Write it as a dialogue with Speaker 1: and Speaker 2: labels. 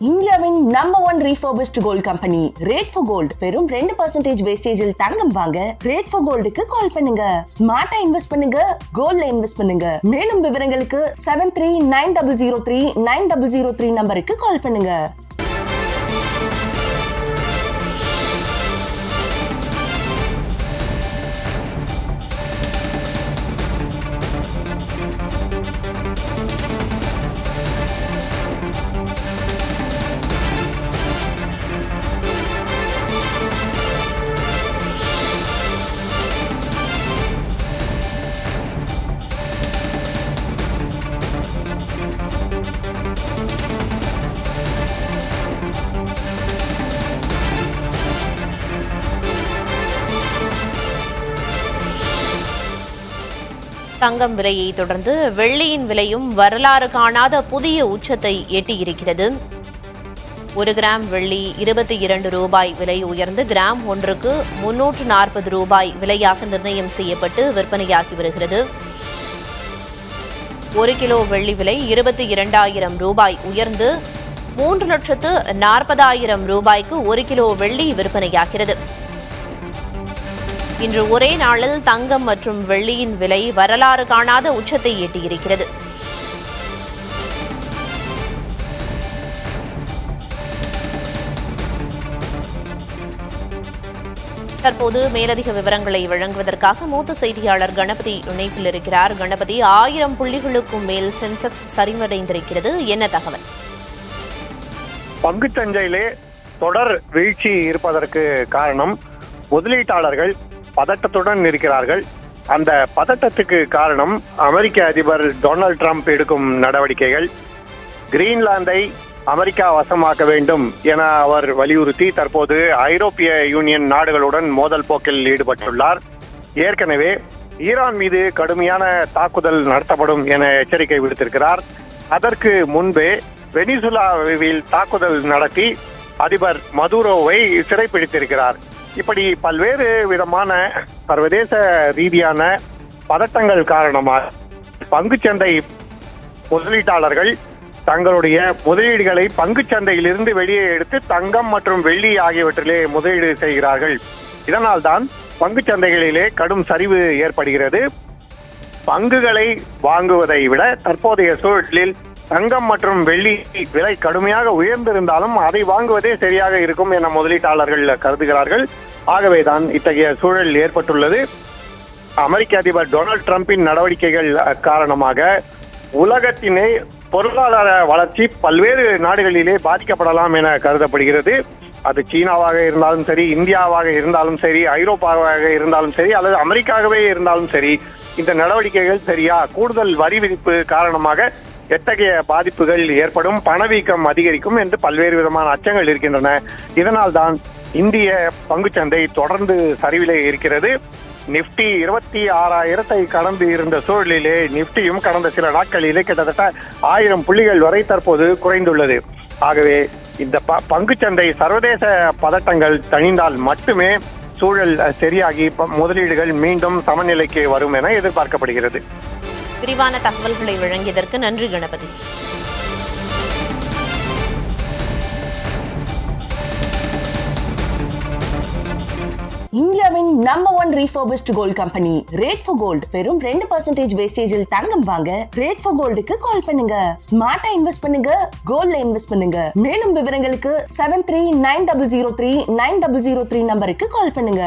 Speaker 1: இந்தியாவின் number 1 refurbished gold company Rate for Gold வெறும் 2% வேஸ்டேஜில் தங்கம் வாங்க Rate for Goldக்கு கால் பண்ணுங்க. ஸ்மார்ட்டா இன்வெஸ்ட் பண்ணுங்க, கோல்ட்ல இன்வெஸ்ட் பண்ணுங்க. மேலும் விவரங்களுக்கு 7390039003 நம்பருக்கு கால் பண்ணுங்க.
Speaker 2: தங்கம் விலையை தொடர்ந்து வெள்ளியின் விலையும் வரலாறு காணாத புதிய உச்சத்தை எட்டியிருக்கிறது. 1 கிராம் வெள்ளி 22 ரூபாய் விலை உயர்ந்து கிராம் ஒன்றுக்கு 340 ரூபாய் விலையாக நிர்ணயம் செய்யப்பட்டு விற்பனையாகி வருகிறது. 1 கிலோ வெள்ளி விலை 22,000 ரூபாய் உயர்ந்து 3,40,000 ரூபாய்க்கு 1 கிலோ வெள்ளி விற்பனையாகிறது. இன்று ஒரே நாளில் தங்கம் மற்றும் வெள்ளியின் விலை வரலாறு காணாத உச்சத்தை எட்டியிருக்கிறது. தற்போது மேலதிக விவரங்களை வழங்குவதற்காக மூத்த செய்தியாளர் கணபதி இணைப்பில் இருக்கிறார். கணபதி, 1000 புள்ளிகளுக்கும் மேல் சென்செக்ஸ் சரிவடைந்திருக்கிறது, என்ன தகவல்?
Speaker 3: பங்குச்சந்தையிலே தொடர் வீழ்ச்சி இருப்பதற்கு காரணம் முதலீட்டாளர்கள் பதட்டத்துடன் இருக்கிறார்கள். அந்த பதட்டத்துக்கு காரணம் அமெரிக்க அதிபர் டொனால்ட் ட்ரம்ப் எடுக்கும் நடவடிக்கைகள். கிரீன்லாந்தை அமெரிக்கா வசமாக்க வேண்டும் என அவர் வலியுறுத்தி தற்போது ஐரோப்பிய யூனியன் நாடுகளுடன் மோதல் போக்கில் ஈடுபட்டுள்ளார். ஏற்கனவே ஈரான் மீது கடுமையான தாக்குதல் நடத்தப்படும் என எச்சரிக்கை விடுத்திருக்கிறார். அதற்கு முன்பே வெனிசுலாவில் தாக்குதல் நடத்தி அதிபர் மதுரோவை சிறைப்பிடித்திருக்கிறார். இப்படி பல்வேறு விதமான சர்வதேச ரீதியான பதட்டங்கள் காரணமாக பங்குச்சந்தை முதலீட்டாளர்கள் தங்களுடைய முதலீடுகளை பங்குச்சந்தையிலிருந்து வெளியே எடுத்து தங்கம் மற்றும் வெள்ளி ஆகியவற்றிலே முதலீடு செய்கிறார்கள். இதனால் தான் பங்குச்சந்தைகளிலே கடும் சரிவு ஏற்படுகிறது. பங்குகளை வாங்குவதை விட தற்போதைய சூழலில் தங்கம் மற்றும் வெள்ளி விலை கடுமையாக உயர்ந்திருந்தாலும் அதை வாங்குவதே சரியாக இருக்கும் என முதலீட்டாளர்கள் கருதுகிறார்கள். ஆகவேதான் இத்தகைய சூழல் ஏற்பட்டுள்ளது. அமெரிக்க அதிபர் டொனால்ட் ட்ரம்பின் நடவடிக்கைகள் காரணமாக உலகத்தினை பொருளாதார வளர்ச்சி பல்வேறு நாடுகளிலே பாதிக்கப்படலாம் என கருதப்படுகிறது. அது சீனாவாக இருந்தாலும் சரி, இந்தியாவாக இருந்தாலும் சரி, ஐரோப்பாவாக இருந்தாலும் சரி, அல்லது அமெரிக்காவே இருந்தாலும் சரி, இந்த நடவடிக்கைகள் சரியா கூடுதல் வரி விதிப்பு காரணமாக எத்தகைய பாதிப்புகள் ஏற்படும், பணவீக்கம் அதிகரிக்கும் என்று பல்வேறு விதமான அச்சங்கள் இருக்கின்றன. இதனால் தான் இந்திய பங்குச்சந்தை தொடர்ந்து சரிவிலே இருக்கிறது. நிப்டி 26,000 கடந்து இருந்த சூழலிலே நிப்டியும் கடந்த சில நாட்களிலே கிட்டத்தட்ட 1000 புள்ளிகள் வரை தற்போது குறைந்துள்ளது. ஆகவே இந்த பங்குச்சந்தை சர்வதேச பதட்டங்கள் தணிந்தால் மட்டுமே சூழல் சரியாகி முதலீடுகள் மீண்டும் சமநிலைக்கு வரும் என எதிர்பார்க்கப்படுகிறது.
Speaker 2: விரிவான தகவல்களை வழங்கியதற்கு நன்றி கணபதி.
Speaker 1: இந்தியாவின் number 1 refurbished gold company Rate for Gold வெறும் 2% வேஸ்டேஜில் தங்கம் வாங்க Rate for Goldக்கு கால் பண்ணுங்க. ஸ்மார்ட்டா இன்வெஸ்ட் பண்ணுங்க, கோல்ட்ல இன்வெஸ்ட் பண்ணுங்க. மேலும் விவரங்களுக்கு 7390039003 நம்பருக்கு கால் பண்ணுங்க.